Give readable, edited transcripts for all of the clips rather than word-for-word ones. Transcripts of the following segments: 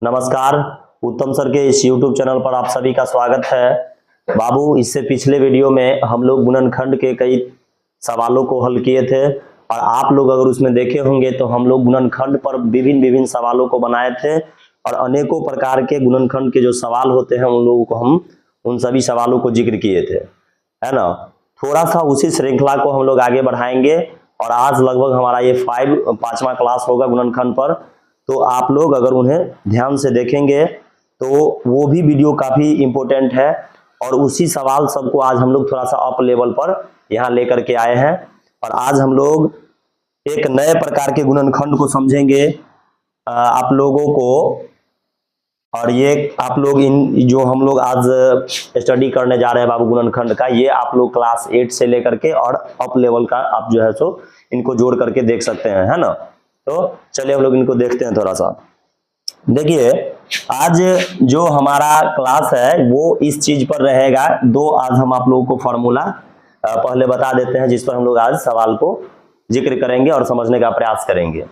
नमस्कार। उत्तम सर के इस YouTube चैनल पर आप सभी का स्वागत है। बाबू, इससे पिछले वीडियो में हम लोग गुणनखंड के कई सवालों को हल किए थे और आप लोग अगर उसमें देखे होंगे तो हम लोग गुणनखंड पर विभिन्न सवालों को बनाए थे और अनेकों प्रकार के गुणनखंड के जो सवाल होते हैं उन लोगों को हम उन सभी सवालों को जिक्र किए थे, है ना। थोड़ा सा उसी श्रृंखला को हम लोग आगे बढ़ाएंगे और आज लगभग हमारा ये पांचवा क्लास होगा गुणनखंड पर। तो आप लोग अगर उन्हें ध्यान से देखेंगे तो वो भी वीडियो काफी इंपॉर्टेंट है और उसी सवाल सबको आज हम लोग थोड़ा सा अप लेवल पर यहाँ लेकर के आए हैं और आज हम लोग एक नए प्रकार के गुणनखंड को समझेंगे आप लोगों को। और ये आप लोग इन जो हम लोग आज स्टडी करने जा रहे हैं बाबू गुणनखंड का, ये आप लोग क्लास 8 से लेकर के और अप लेवल का आप जो है सो इनको जोड़ करके देख सकते हैं, है ना। तो चलिए हम लोग इनको देखते हैं थोड़ा सा। देखिए, आज जो हमारा क्लास है वो इस चीज पर रहेगा। दो आज हम आप लोगों को फॉर्मूला पहले बता देते हैं जिस पर हम लोग आज सवाल को जिक्र करेंगे और समझने का प्रयास करेंगे।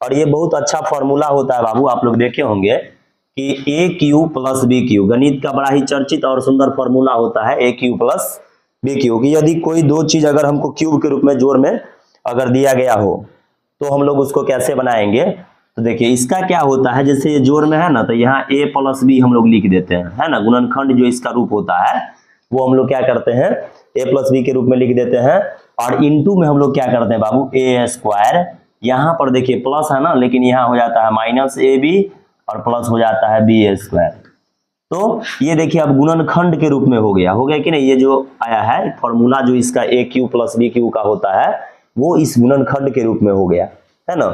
और ये बहुत अच्छा फॉर्मूला होता है बाबू, आप लोग देखे होंगे कि ए क्यू प्लस बी क्यू, गणित का बड़ा ही चर्चित और सुंदर फॉर्मूला होता है ए क्यू प्लस बी क्यू की यदि कोई दो चीज अगर हमको क्यूब के रूप में जोड़ में अगर दिया गया हो तो हम लोग उसको कैसे बनाएंगे। तो देखिए इसका क्या होता है, जैसे ये जोड़ में है ना, तो यहाँ a प्लस बी हम लोग लिख देते हैं, है ना। गुणनखंड जो इसका रूप होता है वो हम लोग क्या करते हैं, a प्लस बी के रूप में लिख देते हैं। और इनटू में हम लोग क्या करते हैं बाबू, ए स्क्वायर। यहाँ पर देखिए प्लस है ना, लेकिन यहाँ हो जाता है माइनस ए बी और प्लस हो जाता है बी स्क्वायर। तो ये देखिए अब गुणनखंड के रूप में हो गया कि नहीं। ये जो आया है फॉर्मूला जो इसका ए क्यू प्लस बी क्यू का होता है वो इस गुणनखंड के रूप में हो गया, है ना।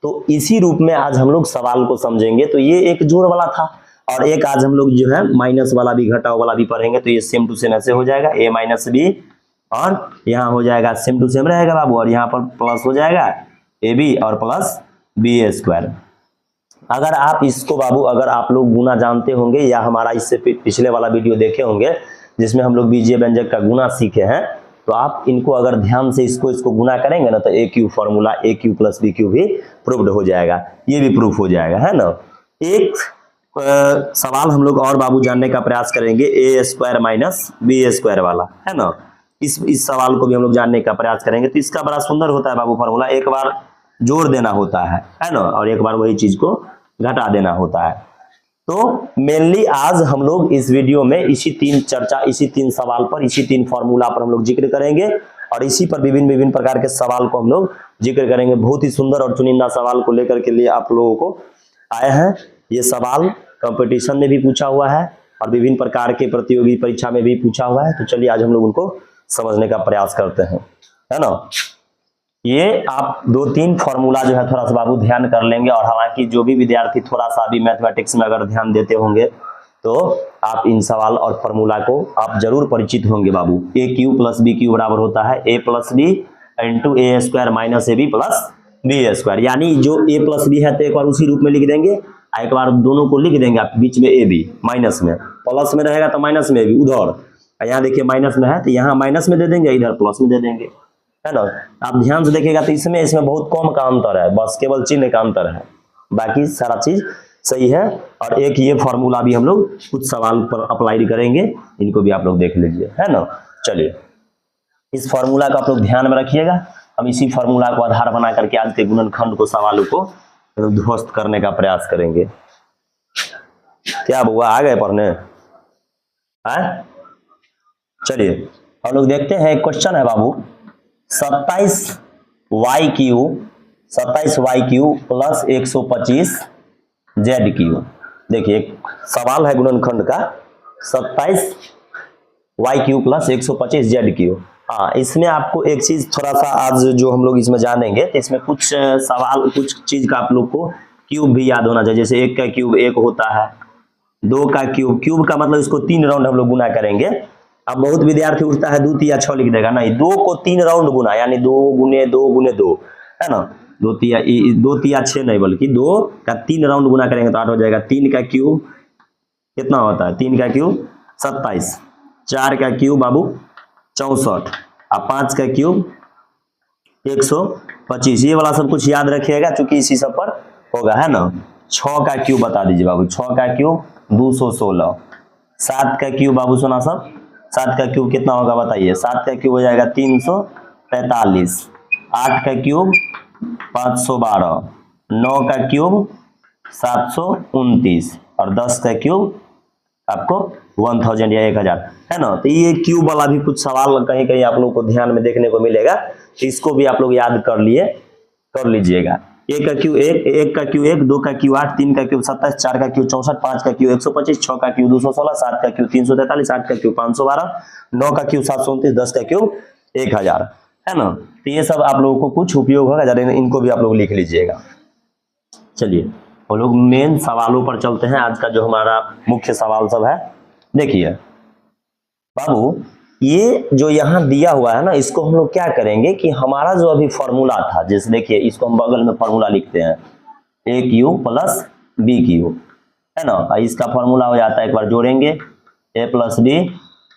तो इसी रूप में आज हम लोग सवाल को समझेंगे। तो ये एक जोड़ वाला था और एक आज हम लोग जो है माइनस वाला भी घटाव वाला भी पढ़ेंगे। तो ये सेम टू सेम ऐसे हो जाएगा a माइनस बी और यहाँ हो जाएगा सेम टू सेम रहेगा बाबू और यहाँ पर प्लस हो जाएगा ए बी और प्लस बी स्क्वायर। अगर आप इसको बाबू अगर आप लोग गुना जानते होंगे या हमारा इससे पिछले वाला वीडियो देखे होंगे जिसमें हम लोग बीजीय व्यंजक का गुना सीखे हैं, तो आप इनको अगर ध्यान से इसको गुना करेंगे ना तो ए क्यू फॉर्मूला ए क्यू प्लस बी क्यू भी प्रूव्ड हो जाएगा, ये भी प्रूफ हो जाएगा, है ना। एक सवाल हम लोग और बाबू जानने का प्रयास करेंगे ए स्क्वायर माइनस बी स्क्वायर वाला, है ना। इस सवाल को भी हम लोग जानने का प्रयास करेंगे। तो इसका बड़ा सुंदर होता है बाबू फॉर्मूला, एक बार जोड़ देना होता है ना, और एक बार वही चीज को घटा देना होता है। तो मेनली आज हम लोग इस वीडियो में इसी तीन सवाल पर, इसी तीन फॉर्मूला पर हम लोग जिक्र करेंगे और इसी पर विभिन्न प्रकार के सवाल को हम लोग जिक्र करेंगे। बहुत ही सुंदर और चुनिंदा सवाल को लेकर के लिए आप लोगों को आए हैं। ये सवाल कंपटीशन में भी पूछा हुआ है और विभिन्न प्रकार के प्रतियोगी परीक्षा में भी पूछा हुआ है। तो चलिए आज हम लोग उनको समझने का प्रयास करते हैं, है ना। ये आप दो तीन फॉर्मूला जो है थोड़ा सा बाबू ध्यान कर लेंगे और हालांकि जो भी विद्यार्थी थोड़ा सा भी मैथमेटिक्स में अगर ध्यान देते होंगे तो आप इन सवाल और फॉर्मूला को आप जरूर परिचित होंगे बाबू। A cube plus B cube बराबर होता है A plus B into A square minus A B plus B square. यानी जो ए प्लस बी है तो एक बार उसी रूप में लिख देंगे, एक बार दोनों को लिख देंगे आप बीच में ए बी, माइनस में प्लस में रहेगा तो माइनस में भी उधर, यहाँ देखिए माइनस में है तो यहाँ माइनस में दे देंगे, इधर प्लस में दे देंगे, है ना। आप ध्यान से देखिएगा तो इसमें बहुत कम का अंतर है, बस केवल चिन्ह का अंतर है, बाकी सारा चीज सही है। और एक ये फॉर्मूला भी हम लोग कुछ सवाल पर अप्लाई करेंगे, इनको भी आप लोग देख लीजिए, है ना। चलिए इस फॉर्मूला को आप लोग ध्यान में रखिएगा। हम इसी फॉर्मूला को आधार बना करके आज के गुणनखंड को सवालों को ध्वस्त करने का प्रयास करेंगे। क्या बुआ आ गए पढ़ने? चलिए हम लोग देखते हैं। एक क्वेश्चन है बाबू, 27y Q plus 125 Z Q. देखिए एक सवाल है गुणनखंड का, 27y Q plus 125 Z Q. हाँ, इसमें आपको एक चीज थोड़ा सा आज जो हम लोग इसमें जानेंगे, इसमें कुछ सवाल कुछ चीज का आप लोग को क्यूब भी याद होना चाहिए। जैसे एक का क्यूब एक होता है, दो का क्यूब का मतलब इसको 3 राउंड हम लोग गुना करेंगे। अब बहुत विद्यार्थी उठता है 2 तिया 6 लिख देगा, नहीं, 2 को 3 राउंड गुना, यानी 2 गुने 2 गुने 2, है ना। 2 तिया 6 नहीं बल्कि 2 का 3 राउंड गुना करेंगे तो 8 हो जाएगा। 3 का क्यूब कितना होता है, 3 का क्यूब 27, 4 का क्यूब बाबू 64 और 5 का क्यूब 125। ये वाला सब कुछ याद रखिएगा चूंकि इसी सब पर होगा, है ना। 6 का क्यूब बता दीजिए बाबू, 6 का क्यूब 216। 7 का क्यूब बाबू सुना सब, 7 का क्यूब कितना होगा बताइए, 7 का क्यूब हो जाएगा 343। 8 का क्यूब 512, 9 का क्यूब 729 और 10 का क्यूब आपको 1000 या 1000 है ना। तो ये क्यूब वाला भी कुछ सवाल कहीं कहीं आप लोगों को ध्यान में देखने को मिलेगा, इसको भी आप लोग याद कर लीजिएगा। एक का क्यू एक का क्यू 1, 2 का क्यू 8, 3 का क्यू 27, 4 का क्यू 64, 5 का क्यू 125, 6 का क्यू 216, 7 का क्यू 343, 8 का क्यू 512, 9 का क्यू 729, 10 का क्यू 1000 है ना। तो ये सब आप लोगों को कुछ उपयोग होगा, जरा इनको भी आप लोग लिख लीजिएगा। चलिए हम लोग मेन सवालों पर चलते हैं। आज का जो हमारा मुख्य सवाल सब है, देखिए बाबू ये जो यहाँ दिया हुआ है ना, इसको हम लोग क्या करेंगे कि हमारा जो अभी फॉर्मूला था, जैसे देखिए इसको हम बगल में फॉर्मूला लिखते हैं, ए क्यू प्लस बी क्यू है ना। इसका फॉर्मूला हो जाता है, एक बार जोड़ेंगे, A plus B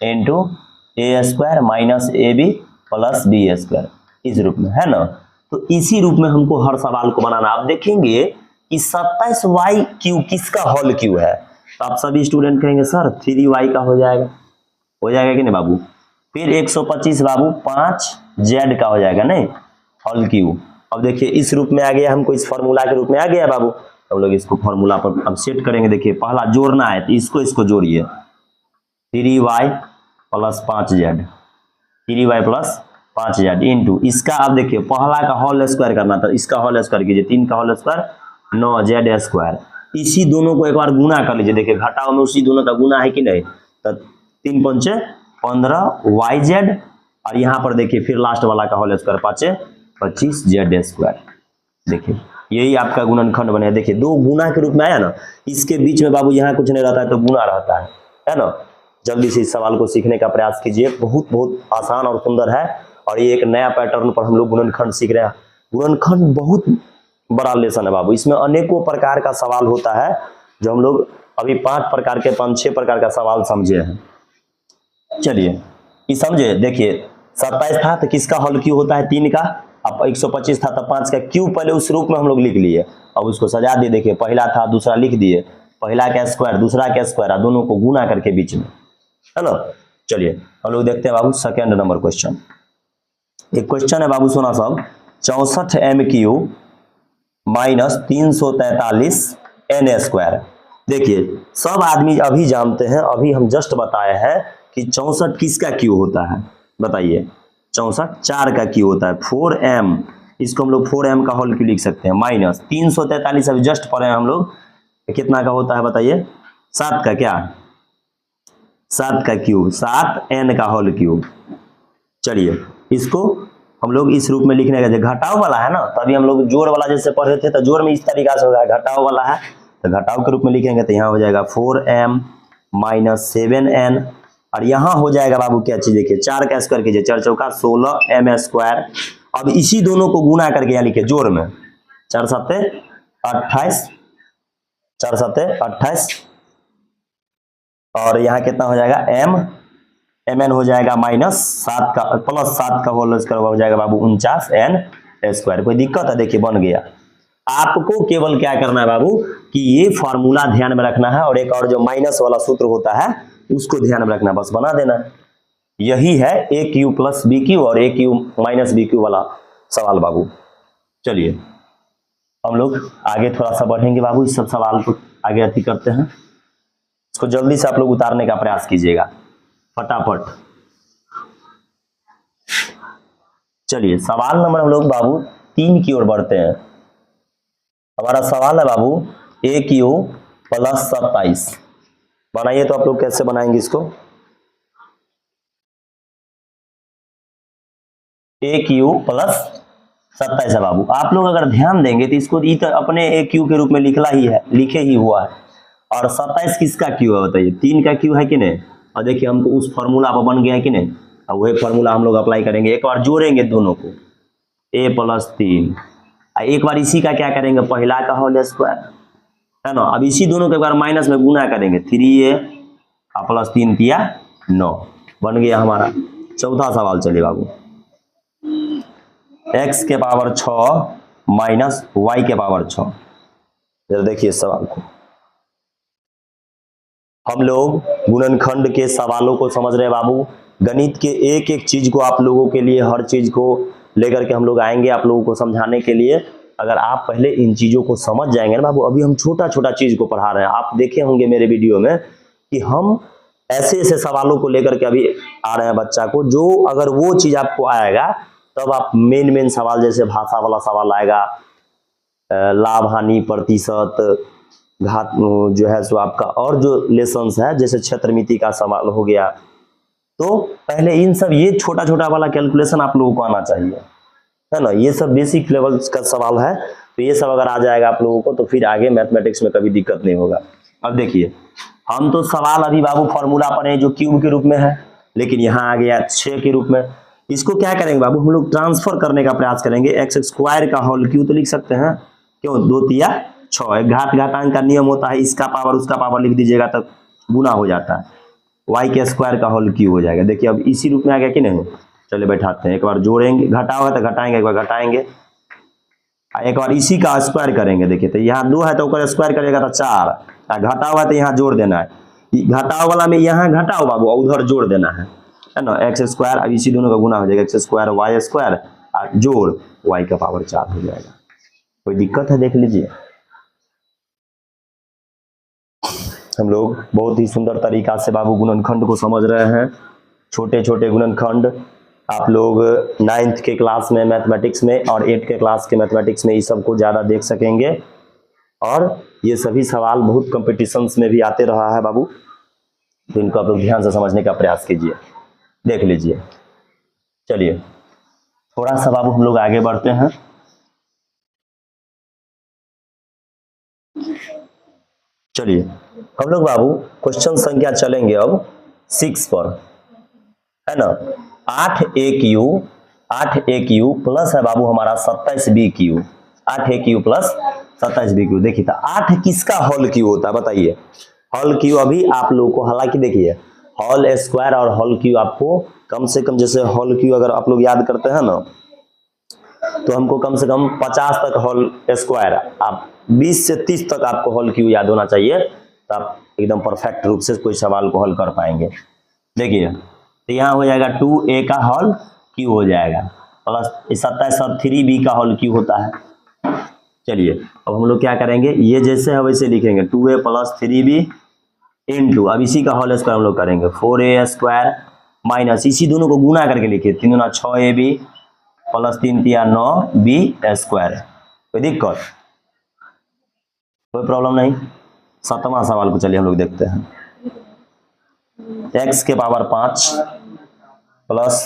into A square minus A B plus B square, इस रूप में है ना। तो इसी रूप में हमको हर सवाल को बनाना। आप देखेंगे कि 27y क्यू किसका होल क्यू है, तो आप सभी स्टूडेंट कहेंगे सर 3y का हो जाएगा कि नहीं बाबू। फिर 125 बाबू 5z का हो जाएगा नहीं, होल क्यू। अब देखिए इस रूप में आ गया, हमको इस फॉर्मूला के रूप में आ गया बाबू। हम लोग इसको फॉर्मूला पर अब सेट करेंगे। देखिए पहला जोड़ना है, तो इसको जोड़िए, 3y plus 5z, 3y plus 5z into इसका, अब देखिए पहला का होल स्क्वायर करना था, इसका होल स्क्वायर कीजिए, 3 का होल स्क्वायर 9z स्क्वायर। इसी दोनों को एक बार गुना कर लीजिए, देखिए घटाओ में उसी दोनों का गुना है कि नहीं, तो 3 पंचे 15yz और यहाँ पर देखिए फिर लास्ट वाला का होल स्क्वायर 5 25z स्क्वायर। देखिए यही आपका गुणनखंड बने। देखिए दो गुना के रूप में आया ना, इसके बीच में बाबू यहाँ कुछ नहीं रहता है तो गुना रहता है ना। जल्दी से इस सवाल को सीखने का प्रयास कीजिए, बहुत आसान और सुंदर है। और ये एक नया पैटर्न पर हम लोग गुणनखंड सीख रहे हैं। गुणनखंड बहुत बड़ा लेसन है बाबू, इसमें अनेकों प्रकार का सवाल होता है, जो हम लोग अभी 5-6 प्रकार का सवाल समझे हैं। चलिए ये समझे, देखिए 27 था तो किसका होल क्यू होता है 3 का, अब 125 था तो 5 का क्यू पहले उस रूप में हम लोग लिख लिए। अब उसको सजा दिए, देखिए पहला था दूसरा लिख दिए, पहला का स्क्वायर दूसरा का स्क्वायर, दोनों को गुना करके बीच में, है ना। चलिए हम लोग देखते हैं बाबू सेकेंड नंबर क्वेश्चन। एक क्वेश्चन है बाबू सुना सब, 64 MQ माइनस 343 n स्क्वायर। देखिए सब आदमी अभी जानते हैं, अभी हम जस्ट बताए हैं कि 64 किसका क्यू होता है, बताइए 64 4 का क्यू होता है, 4m, इसको हम लोग 4m का होल क्यू लिख सकते हैं, माइनस 343 अभी जस्ट पढ़े हैं हम लोग, कितना का होता है बताइए, 7 का, क्या 7 का क्यूब, 7n का होल क्यूब। चलिए इसको हम लोग इस रूप में लिखने का, घटाव वाला है ना, तभी हम लोग जोड़ वाला जैसे पढ़े थे तो जोड़ में इस तरीका से होगा, घटाव वाला है तो घटाव के रूप में लिखेंगे, तो यहाँ हो जाएगा 4m माइनस 7n और यहाँ हो जाएगा बाबू क्या चीज, देखिए 4 का स्क्वायर कीजिए, 4 चौका 16m स्क्वायर। अब इसी दोनों को गुना करके यहाँ लिखिए जोड़ में, 4 सत्ते 28, 4 सत्ते 28 और यहाँ कितना हो जाएगा mn हो जाएगा माइनस 7 का प्लस 7 का होल स्क्वायर हो जाएगा बाबू 49n स्क्वायर। कोई दिक्कत है, देखिए बन गया। आपको केवल क्या करना है बाबू कि ये फॉर्मूला ध्यान में रखना है और एक और जो माइनस वाला सूत्र होता है उसको ध्यान में रखना, बस बना देना है। यही है ए क्यू प्लस बी क्यू और ए क्यू माइनस बी क्यू वाला सवाल बाबू। चलिए हम लोग आगे थोड़ा सा बढ़ेंगे बाबू, इस सब सवाल को आगे अति करते हैं, इसको जल्दी से आप लोग उतारने का प्रयास कीजिएगा फटाफट। चलिए सवाल नंबर हम लोग बाबू 3 की ओर बढ़ते हैं। हमारा सवाल है बाबू ए क्यू प्लस 27, बनाइए। तो आप लोग कैसे बनाएंगे इसको, ए क्यू प्लस 27 है बाबू। आप लोग अगर ध्यान देंगे तो इसको अपने ए क्यू के रूप में लिखे ही हुआ है, और 27 किसका क्यू है बताइए, 3 का क्यू है कि नहीं। और देखिए हमको उस फॉर्मूला पर बन गया है कि नहीं, अब वही फॉर्मूला हम लोग अप्लाई करेंगे। एक बार जोड़ेंगे दोनों को, a प्लस 3, एक बार इसी का क्या करेंगे, पहला का होल स्क्वायर, है ना। अब इसी दोनों को एक बार माइनस में गुना करेंगे, 3a प्लस 3 किया 9, बन गया हमारा चौथा सवाल। चलिए बाबू x के पावर 6 माइनस y के पावर 6, जरा देखिए सवाल को, हम लोग गुणनखंड के सवालों को समझ रहे हैं बाबू। गणित के एक एक चीज को आप लोगों के लिए, हर चीज को लेकर के हम लोग आएंगे आप लोगों को समझाने के लिए। अगर आप पहले इन चीजों को समझ जाएंगे ना बाबू, अभी हम छोटा छोटा चीज को पढ़ा रहे हैं, आप देखे होंगे मेरे वीडियो में कि हम ऐसे ऐसे सवालों को लेकर के अभी आ रहे हैं बच्चा को, जो अगर वो चीज आपको आएगा तब आप मेन सवाल, जैसे भाषा वाला सवाल आएगा, लाभ हानि प्रतिशत, घात जो है सो आपका, और जो लेसन्स है जैसे क्षेत्रमिति का सवाल हो गया, तो पहले इन सब ये छोटा छोटा वाला कैलकुलेशन आप लोगों को आना चाहिए, है ना। ये सब बेसिक लेवल का सवाल है, तो ये सब अगर आ जाएगा आप लोगों को तो फिर आगे मैथमेटिक्स में कभी दिक्कत नहीं होगा। अब देखिए, हम तो सवाल अभी बाबू फॉर्मूला पढ़े जो क्यूब के रूप में है, लेकिन यहाँ आ गया 6 के रूप में। इसको क्या करेंगे बाबू, हम लोग ट्रांसफर करने का प्रयास करेंगे। एक्स स्क्वायर का होल क्यू तो लिख सकते हैं, क्यों, 2 तिया 6, घात घातांक का नियम होता है, इसका पावर उसका पावर लिख दीजिएगा तब गुना हो जाता है, वाई के स्क्वायर का होल क्यू हो जाएगा। देखिए अब इसी रूप में आ गया कि नहीं। चलिए बैठाते हैं, एक बार जोड़ेंगे, घटा होगा तो घटाएंगे, एक बार घटाएंगे, एक बार इसी का स्क्वायर करेंगे। देखिए तो यहाँ 2 है तो स्क्वायर करेगा तो 4, घटा हुआ तो यहाँ जोड़ देना है, घटाओ वाला में यहाँ घटाओ बाबू, उधर जोड़ देना है ना। एक्स स्क्वायर, अब इसी दोनों का गुना हो जाएगा, एक्स स्क्वायर वाई स्क्वायर और जोड़ वाई का पावर 4 हो जाएगा। कोई दिक्कत है, देख लीजिए। हम लोग बहुत ही सुंदर तरीका से बाबू गुणनखंड को समझ रहे हैं, छोटे छोटे गुणनखंड। आप लोग 9th के क्लास में मैथमेटिक्स में और 8th के क्लास के मैथमेटिक्स में इस सब को ज़्यादा देख सकेंगे, और ये सभी सवाल बहुत कंपटीशंस में भी आते रहा है बाबू, तो इनको आप लोग ध्यान से समझने का प्रयास कीजिए, देख लीजिए। चलिए थोड़ा सा बाबू हम लोग आगे बढ़ते हैं। चलिए हम लोग बाबू क्वेश्चन संख्या चलेंगे अब 6 पर, है ना। 8 a प्लस है बाबू हमारा 27b, 8 a प्लस 27b। देखिए तो 8 किसका होल क्यू होता है बताइए। होल क्यू अभी आप लोगों को, हालांकि देखिए होल स्क्वायर और होल क्यू आपको कम से कम, जैसे होल क्यू अगर आप लोग याद करते हैं ना, तो हमको कम से कम 50 तक होल स्क्वायर, आप 20 से 30 तक आपको होल क्यू याद होना चाहिए, तो आप एकदम परफेक्ट रूप से कोई सवाल को हल कर पाएंगे। देखिए तो यहाँ हो जाएगा 2a का होल क्यू हो जाएगा, प्लस 27 और 3b का होल क्यू होता है। चलिए अब हम लोग क्या करेंगे, ये जैसे है वैसे लिखेंगे, 2a प्लस 3b इंटू, अब इसी का होल स्क्वायर हम लोग करेंगे, 4a स्क्वायर माइनस, इसी दोनों को गुना करके लिखिए, 3 दूना 6ab प्लस 3 तिया 9b स्क्वायर। कोई दिक्कत, कोई प्रॉब्लम नहीं। 7वां सवाल को चलिए हम लोग देखते हैं। x के पावर 5 प्लस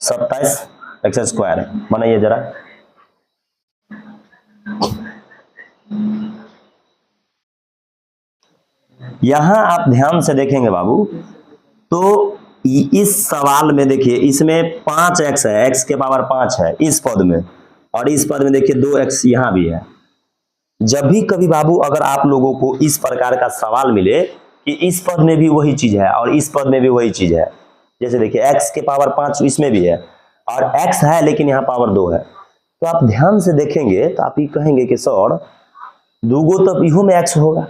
27 एक्स स्क्वायर, बनाइए जरा। यहां आप ध्यान से देखेंगे बाबू, तो इस सवाल में देखिए, इसमें 5x है, x के पावर 5 है इस पद में, और इस पद में देखिए 2x यहां भी है। जब भी कभी बाबू अगर आप लोगों को इस प्रकार का सवाल मिले कि इस पद में भी वही चीज है और इस पद में भी वही चीज है, जैसे देखिए x के पावर 5 इसमें भी है और x है लेकिन यहाँ पावर 2 है, तो आप ध्यान से देखेंगे तो आप ये कहेंगे कि सर दूगो तो इहो में x होगा,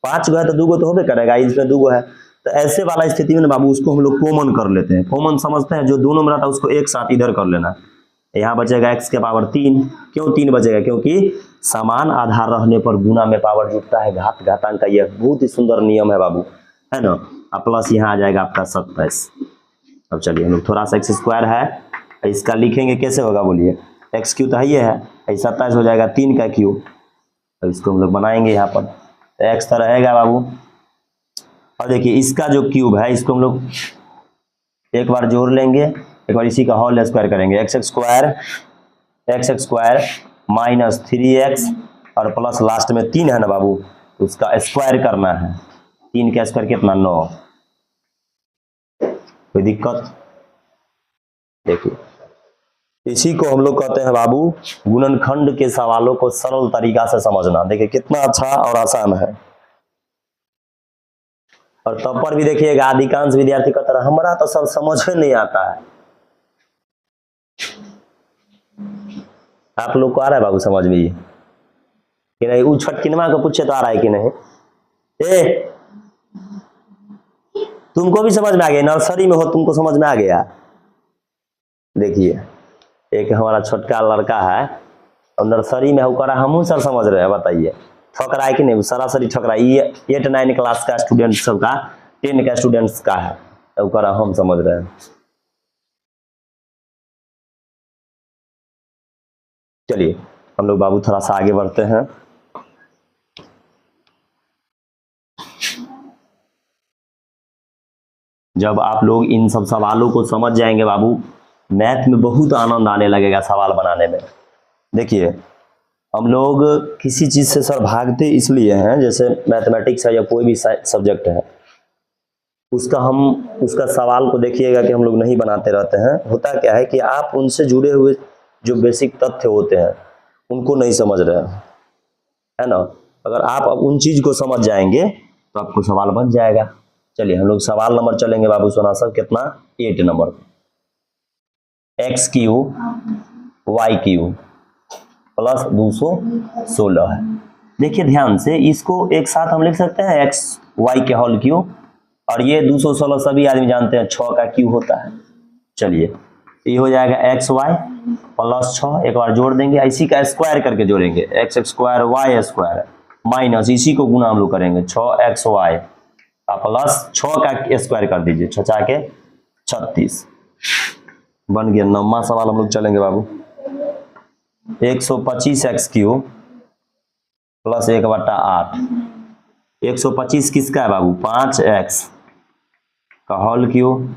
5 गो है तो दूगो तो होबे करेगा, इसमें दूगो है। तो ऐसे वाला स्थिति में ना बाबू उसको हम लोग कॉमन कर लेते हैं, कॉमन समझते हैं, जो दोनों में रहता है उसको एक साथ इधर कर लेना। यहाँ बचेगा x के पावर 3, क्यों 3 बचेगा, क्योंकि समान आधार रहने पर गुना में पावर जुटता है, घात घातांक का यह बहुत ही सुंदर नियम है बाबू, है ना। प्लस यहाँ आ जाएगा आपका 27। अब चलिए हम लोग थोड़ा सा एक्स स्क्वायर है, इसका लिखेंगे कैसे होगा बोलिए, एक्स क्यू तो है, ये है 27 हो जाएगा 3 का क्यू, तो इसको हम लोग बनाएंगे यहाँ पर, तो एक्स तो रहेगा बाबू। और देखिए इसका जो क्यूब है इसको हम लोग एक बार जोड़ लेंगे, एक बार इसी का होल स्क्वायर करेंगे, एक्स स्क्वायर माइनस 3x और प्लस लास्ट में 3 है ना बाबू, तो उसका स्क्वायर करना है, 3 का स्क्वायर कितना 9। कोई दिक्कत, देखिए इसी को हम लोग कहते हैं बाबू गुणनखंड के सवालों को सरल तरीका से समझना। देखिए कितना अच्छा और आसान है। और तब पर भी देखिएगा अधिकांश विद्यार्थी कहते हैं हमारा तो सब समझ में नहीं आता है। आप लोग को आ रहा है बाबू समझ में, ये कि नहीं? वो छटकिनवा को पूछे तो आ रहा है कि नहीं? ए तुमको भी समझ में आ गया? नर्सरी में हो, तुमको समझ में आ गया? देखिए एक हमारा छोटका लड़का है और नर्सरी में होकर हम सर समझ रहे हैं, बताइए ठक रहा है कि नहीं? सरासरी ठक रहा है। ये 8-9 क्लास का स्टूडेंट सबका, 10 का स्टूडेंट्स का है, होकर हम समझ रहे हैं। चलिए हम लोग बाबू थोड़ा सा आगे बढ़ते हैं। जब आप लोग इन सब सवालों को समझ जाएंगे बाबू, मैथ में बहुत आनंद आने लगेगा सवाल बनाने में। देखिए हम लोग किसी चीज से सर भागते इसलिए हैं, जैसे मैथमेटिक्स है या कोई भी सब्जेक्ट है, उसका सवाल को देखिएगा कि हम लोग नहीं बनाते रहते हैं। होता क्या है कि आप उनसे जुड़े हुए जो बेसिक तथ्य होते हैं उनको नहीं समझ रहे हैं, है ना? अगर आप अब उन चीज को समझ जाएंगे तो आपको सवाल बन जाएगा। चलिए हम लोग सवाल नंबर चलेंगे बाबू सोना साहब, कितना? 8 नंबर। x³ y³ प्लस 216 है। देखिए ध्यान से, इसको एक साथ हम लिख सकते हैं x y के होल क्यूब, और ये 216 सभी आदमी जानते हैं 6 का क्यूब होता है। चलिए ये हो जाएगा xy प्लस 6, एक बार जोड़ देंगे, इसी का स्क्वायर करके जोड़ेंगे, x² y² माइनस इसी को गुना हम लोग करेंगे 6xy प्लस 6 का स्क्वायर कर दीजिए, 6 के 36 बन गया। 9वां सवाल हम लोग चलेंगे बाबू। 125x³ plus 1/8। 125 किसका है बाबू? 5x का होल क्यूब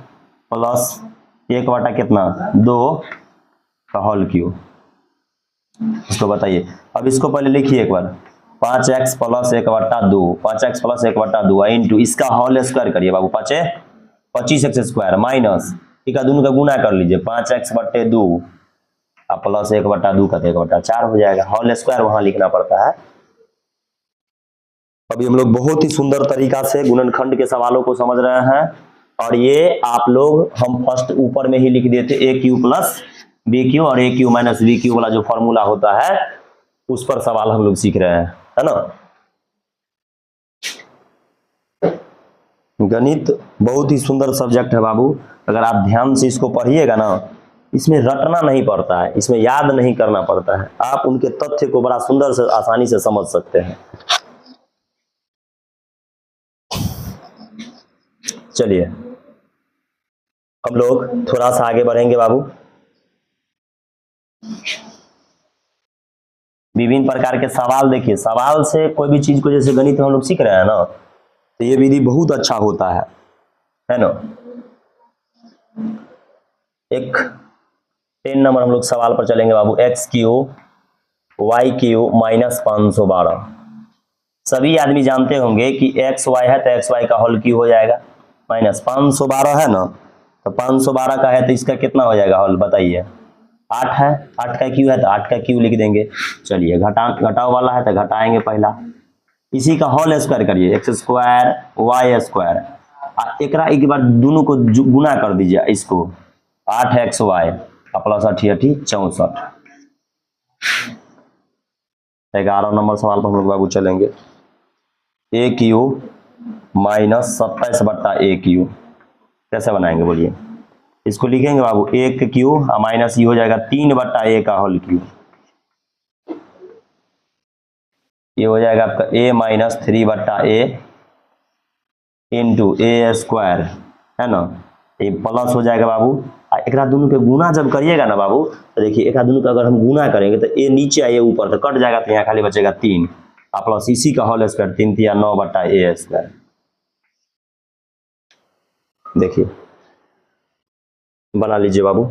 प्लस 1 कितना? 2 का होल क्यूब। इसको बताइए। अब इसको पहले लिखिए एक बार, 5x plus 1/2, 5x plus 1/2 into इसका होल स्क्वायर करिए बाबू, 25x² माइनस इसका दोनों का गुना कर लीजिए, 5x/2 प्लस 1/2 का 1/4 हो जाएगा। होल स्क्वायर वहां लिखना पड़ता है। अभी हम लोग बहुत ही सुंदर तरीका से गुणनखंड के सवालों को समझ रहे हैं, और ये आप लोग हम फर्स्ट ऊपर में ही लिख देते a³ प्लस b³ और a³ माइनस b³ वाला जो फॉर्मूला होता है उस पर सवाल हम लोग सीख रहे हैं, है ना? गणित बहुत ही सुंदर सब्जेक्ट है बाबू, अगर आप ध्यान से इसको पढ़िएगा ना, इसमें रटना नहीं पड़ता है, इसमें याद नहीं करना पड़ता है, आप उनके तथ्य को बड़ा सुंदर से आसानी से समझ सकते हैं। चलिए हम लोग थोड़ा सा आगे बढ़ेंगे बाबू। विभिन्न प्रकार के सवाल, देखिए सवाल से कोई भी चीज को जैसे गणित में हम लोग सीख रहे हैं ना, तो ये विधि बहुत अच्छा होता है ना? एक 10 नंबर हम लोग सवाल पर चलेंगे बाबू। x³ y³ minus 512। सभी आदमी जानते होंगे कि xy है तो xy का होल क्यूब हो जाएगा, माइनस 512 है ना, तो 512 का है तो इसका कितना हो जाएगा होल, बताइए? 8 है, 8 का क्यूब है तो 8 का क्यूब लिख देंगे। चलिए घटाव वाला है तो घटाएंगे पहला, इसी का होल स्क्वायर करिए, x² y², एक बार दोनों को गुना कर दीजिए, इसको 8xy प्लस 88 64। 11 नंबर सवाल पर हम लोग बाबू चलेंगे। a³ माइनस 27/a³ कैसे बनाएंगे बोलिए? इसको लिखेंगे बाबू 1³ माइनस ये हो जाएगा 3/a का होल क्यूब, ये हो जाएगा आपका a minus 3/a into a², है ना? ये प्लस हो जाएगा बाबू, एक दोनों के गुना जब करिएगा ना बाबू, तो देखिए एक दोनों का अगर हम गुना करेंगे तो a नीचे आए ऊपर तो कट जाएगा, तो यहाँ खाली बचेगा 3 प्लस इसी का होल स्क्वायर, 3 × 9/a²। देखिए बना लीजिए बाबू।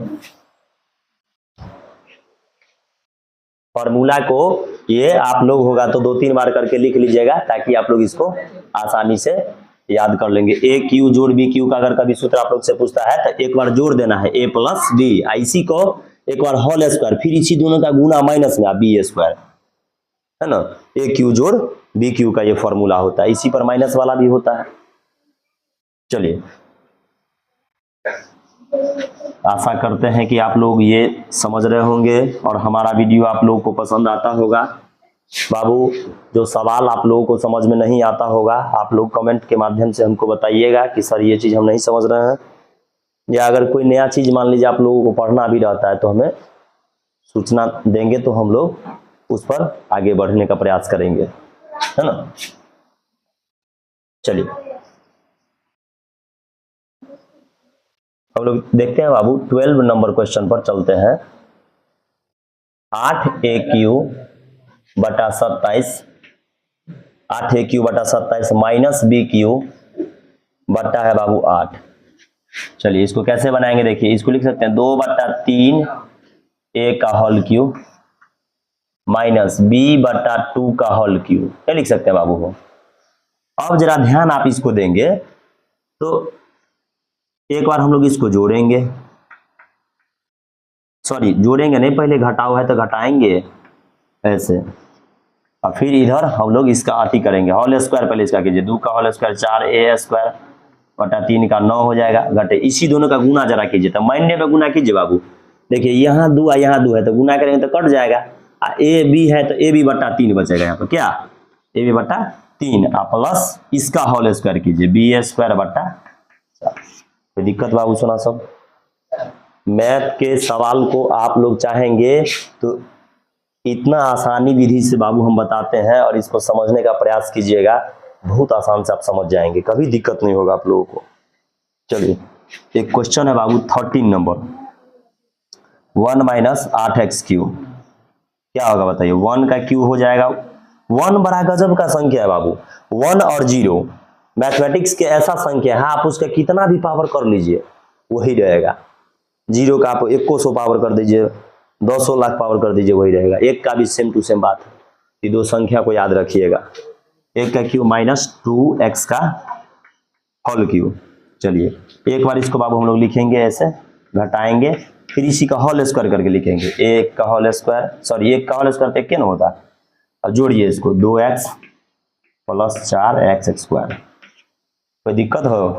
फॉर्मूला को ये आप लोग होगा तो 2-3 बार करके लिख लीजिएगा, ताकि आप लोग इसको आसानी से याद कर लेंगे। a³ जोड़ b³ का अगर कभी सूत्र आप लोग से पूछता है तो एक बार जोड़ देना है a प्लस b, इसी को एक बार होल स्क्वायर, फिर इसी दोनों का गुना माइनस में b², है ना? a³ जोड़ b³ का ये फॉर्मूला होता है, इसी पर माइनस वाला भी होता है। चलिए आशा करते हैं कि आप लोग ये समझ रहे होंगे और हमारा वीडियो आप लोगों को पसंद आता होगा। बाबू जो सवाल आप लोगों को समझ में नहीं आता होगा, आप लोग कमेंट के माध्यम से हमको बताइएगा कि सर ये चीज़ हम नहीं समझ रहे हैं, या अगर कोई नया चीज़ मान लीजिए आप लोगों को पढ़ना भी रहता है तो हमें सूचना देंगे तो हम लोग उस पर आगे बढ़ने का प्रयास करेंगे, है ना। चलिए हम लोग देखते हैं बाबू 12 नंबर क्वेश्चन पर चलते हैं। 8a³/27, 8a³/27 माइनस b³ बट्टा है बाबू 8। चलिए इसको कैसे बनाएंगे, देखिए इसको लिख सकते हैं 2/3 a का होल क्यूब माइनस b/2 का होल क्यूब, क्या लिख सकते हैं बाबू हो। अब जरा ध्यान आप इसको देंगे तो एक बार हम लोग इसको जोड़ेंगे, सॉरी जोड़ेंगे नहीं, पहले घटाओ है तो घटाएंगे ऐसे, और फिर इधर हम लोग इसका आती करेंगे होल स्क्वायर, पहले इसका कीजिए 2 का होल स्क्वायर 4a² बटा 3 का 9 हो जाएगा, घटे इसी दोनों का गुना जरा कीजिए, तो माइनने पे गुना कीजिए बाबू। देखिए यहाँ 2 और यहाँ 2 है तो गुना करेंगे तो कट जाएगा, ए बी है तो ab/3 बचेगा यहाँ पर, क्या ab/3 प्लस इसका होल स्क्वायर कीजिए b²/4। कोई दिक्कत बाबू सुना सब। मैथ के सवाल को आप लोग चाहेंगे तो इतना आसानी विधि से बाबू हम बताते हैं, और इसको समझने का प्रयास कीजिएगा, बहुत आसान से आप समझ जाएंगे, कभी दिक्कत नहीं होगा आप लोगों को। चलिए एक क्वेश्चन है बाबू 13 नंबर, 1 - 8x³ क्या होगा बताइए। 1 का क्यूब हो जाएगा, 1 बड़ा गजब का संख्या है बाबू, 1 और 0 मैथमेटिक्स के ऐसा संख्या है, आप उसका कितना भी पावर कर लीजिए वही रहेगा। 0 का आप 100 पावर कर दीजिए, 200 लाख पावर कर दीजिए वही रहेगा। 1 का भी सेम टू सेम बात है, ये दो संख्या को याद रखिएगा। 1 का क्यूब माइनस 2x का होल क्यूब। चलिए एक बार इसको बाबू हम लोग लिखेंगे ऐसे, घटाएंगे फिर इसी का होल स्क्वायर करके लिखेंगे, 1 का होल स्क्वायर, सॉरी 1 का होल स्क्वायर तो 1 ना होता, और जोड़िए इसको 2x + 4x²। कोई दिक्कत हो,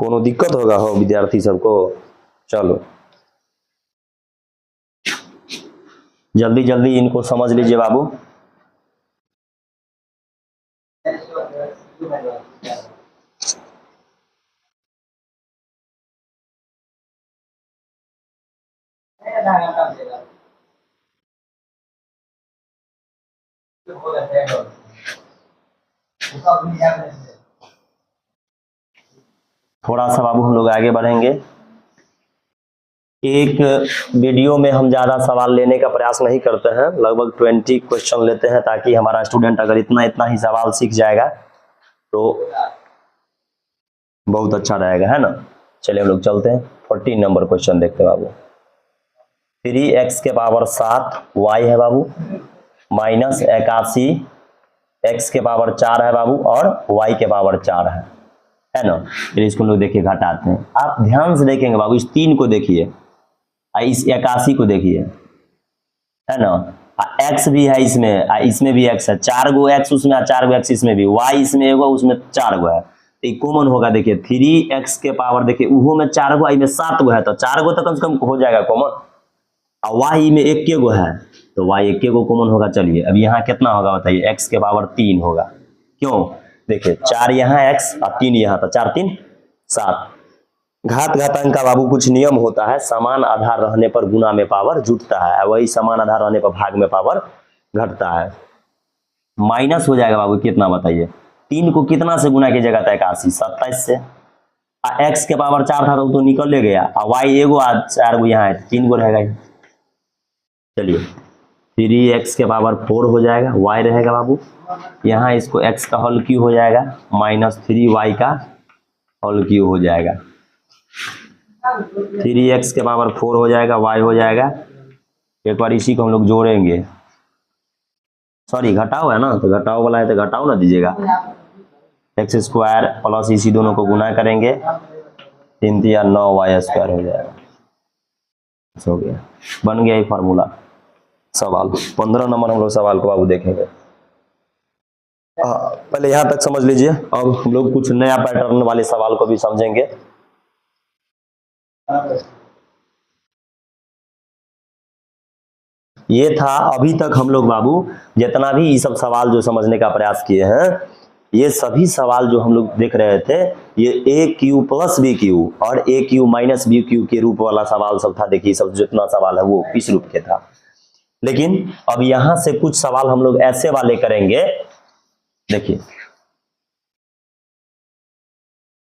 कोनो दिक्कत होगा हो विद्यार्थी सबको। चलो जल्दी जल्दी इनको समझ लीजिए बाबू। थोड़ा सा बाबू हम लोग आगे बढ़ेंगे। एक वीडियो में हम ज़्यादा सवाल लेने का प्रयास नहीं करते हैं, लगभग 20 क्वेश्चन लेते हैं, ताकि हमारा स्टूडेंट अगर इतना ही सवाल सीख जाएगा तो बहुत अच्छा रहेगा, है ना। चलिए हम लोग चलते हैं 14 नंबर क्वेश्चन देखते हैं बाबू। 3x⁻7 y है बाबू, माइनस 81 x⁻4 है बाबू, और y⁻4 है ना। फिर इसको लोग देखिए घटाते हैं, आप ध्यान से देखेंगे बाबू, इस 3 को देखिए, इस 81 को देखिए, है ना, x भी है इसमें, इसमें भी x है, 4 गो x उसमें, 4 गो x इसमें भी, y इसमें एगो उसमें 4 गो है, तो कॉमन होगा। देखिए 3x⁻, देखिए उहो में 4 गो, में 7 गो है, तो 4 गो तो कम से कम हो जाएगा कॉमन, और y में 1 गो है तो y 1 गो कॉमन होगा। चलिए अब यहाँ कितना होगा बताइए, x⁻3 होगा, क्यों, देखिए 4 यहाँ x और 3 यहाँ, तो 4 3 7। घात घातांक का बाबू कुछ नियम होता है, समान आधार रहने पर गुना में पावर जुटता है, वही समान आधार रहने पर भाग में पावर घटता है। माइनस हो जाएगा बाबू कितना बताइए, 3 को कितना से गुना कीजिएगा, 81 27 से, x⁻4 था तो निकल ले गया, और y एगो 4 गो यहाँ है, 3 गो रहेगा। चलिए 3x⁻4 हो जाएगा, y रहेगा बाबू, यहाँ इसको x का होल क्यूब हो जाएगा, माइनस 3y का होल क्यूब हो जाएगा, 3x⁻4 हो जाएगा, y हो जाएगा। एक बार इसी को हम लोग जोड़ेंगे, सॉरी घटाओ है ना, तो घटाओ वाला है तो घटाओ ना दीजिएगा, x² प्लस इसी दोनों को गुना करेंगे, 3 × 9y² हो जाएगा। हो गया, बन गया ये फार्मूला। सवाल 15 नंबर हम लोग सवाल को बाबू देखेंगे। पहले यहां तक समझ लीजिए, अब हम लोग कुछ नया पैटर्न वाले सवाल को भी समझेंगे। ये था अभी तक हम लोग बाबू जितना भी ये सब सवाल जो समझने का प्रयास किए हैं, ये सभी सवाल जो हम लोग देख रहे थे, ये ए क्यू प्लस बी क्यू और ए क्यू माइनस बी क्यू के रूप वाला सवाल सब था। देखिए सब जितना सवाल है वो इस रूप के था। लेकिन अब यहां से कुछ सवाल हम लोग ऐसे वाले करेंगे। देखिए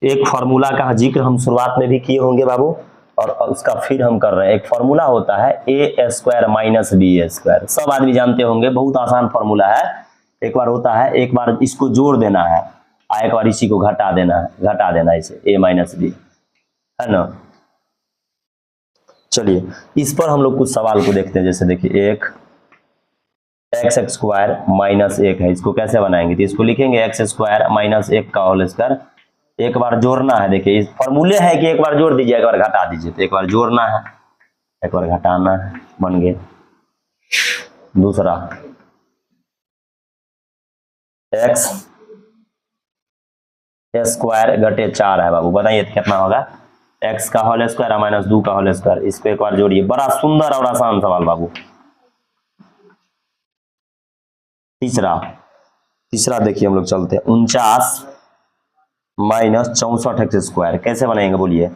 एक फॉर्मूला का जिक्र हम शुरुआत में भी किए होंगे बाबू, और उसका फिर हम कर रहे हैं। एक फॉर्मूला होता है ए स्क्वायर माइनस बी स्क्वायर, सब आदमी जानते होंगे, बहुत आसान फॉर्मूला है। एक बार होता है, एक बार इसको जोड़ देना है, एक बार इसी को घटा देना है, इसे ए माइनस बी, है ना। चलिए इस पर हम लोग कुछ सवाल को देखते हैं। जैसे देखिए एक एक्स स्क्वायर माइनस एक है, इसको कैसे बनाएंगे? तो इसको लिखेंगे एक्स स्क्वायर माइनस एक का होल स्क्वायर। एक बार जोड़ना है, देखिए इस फॉर्मूले है कि एक बार जोड़ दीजिए एक बार घटा दीजिए, तो एक बार जोड़ना है एक बार घटाना है, बन गया। दूसरा एक्स स्क्वायर घटे 4 है बाबू, बताइए कितना होगा? एक्स का होल स्क्वायर माइनस 2 का होल स्क्वायर, इसको एक बार जोड़िए। बड़ा सुंदर और आसान सवाल बाबू। तीसरा देखिए हम लोग चलते हैं 49 माइनस 64 एक्स स्क्वायर, कैसे बनाएंगे बोलिए?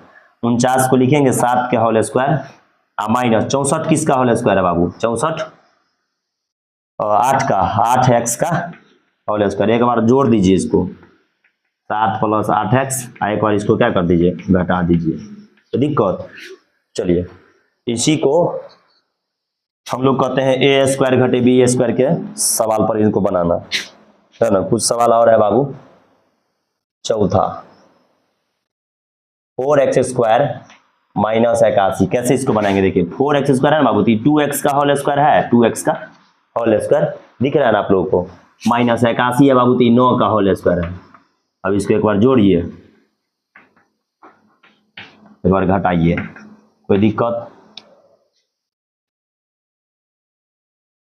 49 को लिखेंगे 7 के होल स्क्वायर माइनस 64 किसका होल स्क्वायर है बाबू? 64 8 एक्स का होल स्क्वायर। एक बार जोड़ दीजिए इसको, 7 प्लस 8 एक्स, एक बार इसको क्या कर दीजिए? घटा दीजिए। तो दिक्कत, चलिए इसी को हम लोग कहते हैं ए स्क्वायर घटे बी स्क्वायर के सवाल पर इनको बनाना है ना। कुछ सवाल और है बाबू। चौथा 4x स्क्वायर माइनस 81, कैसे इसको बनाएंगे? देखिए 4x स्क्वायर है ना बाबू, 2x का होल स्क्वायर है, 2x का होल स्क्वायर दिख रहा है ना आप लोगों को, माइनस 81 है बाबू, 9 का होल स्क्वायर है। अब इसको एक बार जोड़िए एक बार घटाइए, कोई दिक्कत?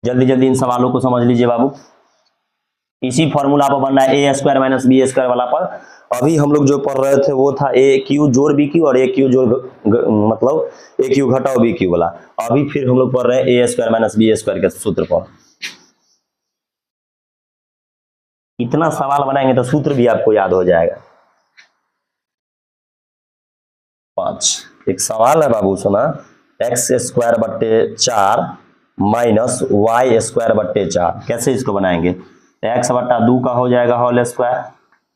जल्दी जल्दी इन सवालों को समझ लीजिए बाबू। इसी फॉर्मूला पर बन रहा है ए स्क्वायर माइनस बी स्क्वायर वाला पर। अभी हम लोग जो पढ़ रहे थे वो था ए क्यू जोड़ बी क्यू और ए क्यू जोड़ मतलब ए क्यू घटाओ बी क्यू वाला। अभी फिर हम लोग पढ़ रहे हैं ए स्क्वायर माइनस बी स्क्वायर के सूत्र पर। इतना सवाल बनाएंगे तो सूत्र भी आपको याद हो जाएगा। 5 एक सवाल है बाबू, सुना, एक्स स्क्वायर बट्टे 4 माइनस वाई स्क्वायर बट्टे 4, कैसे इसको बनाएंगे? एक्स बट्टा 2 का हो जाएगा होल स्क्वायर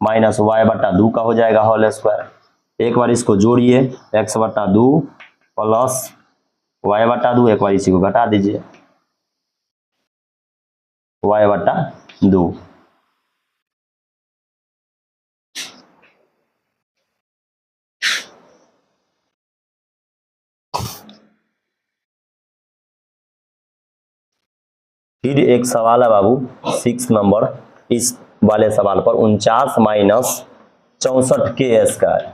माइनस वाई बट्टा 2 का हो जाएगा होल स्क्वायर। एक बार इसको जोड़िए, एक्स बट्टा 2 प्लस वाई बट्टा 2, एक बार इसी को घटा दीजिए, वाई बट्टा 2। फिर एक सवाल है बाबू 6 नंबर, इस वाले सवाल पर 49 माइनस 64 के स्क्वायर।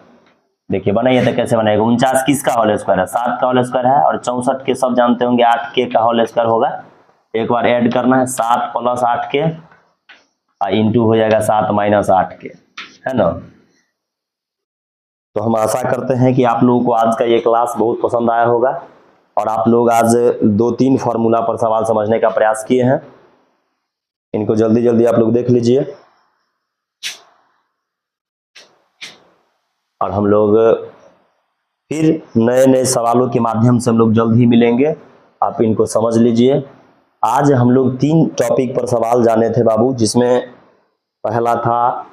देखिए बनाइए तो कैसे बनाएगा? 49 किसका होल स्क्वायर है? 7 का होल स्क्वायर है, और 64 के सब जानते होंगे 8 के का होल स्क्वायर होगा। एक बार ऐड करना है, 7 प्लस 8 के इंटू हो जाएगा 7 माइनस 8 के, है ना। तो हम आशा करते हैं कि आप लोगों को आज का ये क्लास बहुत पसंद आया होगा, और आप लोग आज 2-3 फार्मूला पर सवाल समझने का प्रयास किए हैं। इनको जल्दी जल्दी आप लोग देख लीजिए, और हम लोग फिर नए नए सवालों के माध्यम से हम लोग जल्द ही मिलेंगे। आप इनको समझ लीजिए। आज हम लोग 3 टॉपिक पर सवाल जाने थे बाबू, जिसमें पहला था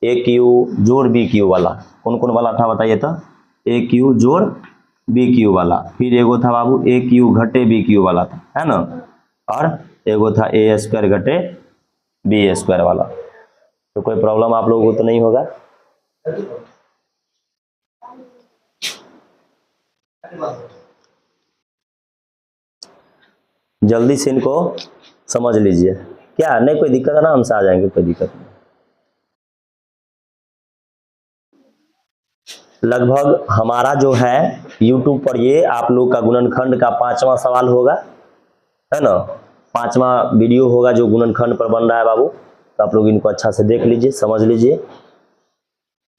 ए क्यू जोड़ बी क्यू वाला। कौन कौन वाला था बताइए तो? ए क्यू जोड़ बी क्यू वाला। फिर एगो था बाबू ए क्यू घटे बी क्यू वाला था, है ना। और एगो था ए स्क्वायर घटे बी स्क्वायर वाला। तो कोई प्रॉब्लम आप लोगों को तो नहीं होगा? जल्दी से इनको समझ लीजिए। क्या नहीं कोई दिक्कत है ना? हमसे आ जाएंगे, कोई दिक्कत नहीं। लगभग हमारा जो है YouTube पर ये आप लोग का गुणनखंड का 5वां सवाल होगा, है ना। 5वां वीडियो होगा जो गुणनखंड पर बन रहा है बाबू। तो आप लोग इनको अच्छा से देख लीजिए, समझ लीजिए।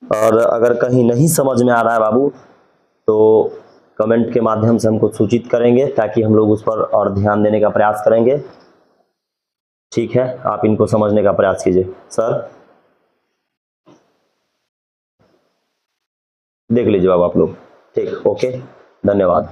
और अगर कहीं नहीं समझ में आ रहा है बाबू, तो कमेंट के माध्यम से हमको सूचित करेंगे, ताकि हम लोग उस पर और ध्यान देने का प्रयास करेंगे। ठीक है, आप इनको समझने का प्रयास कीजिए। सर देख लीजिए बाबू आप लोग। ठीक, ओके, धन्यवाद।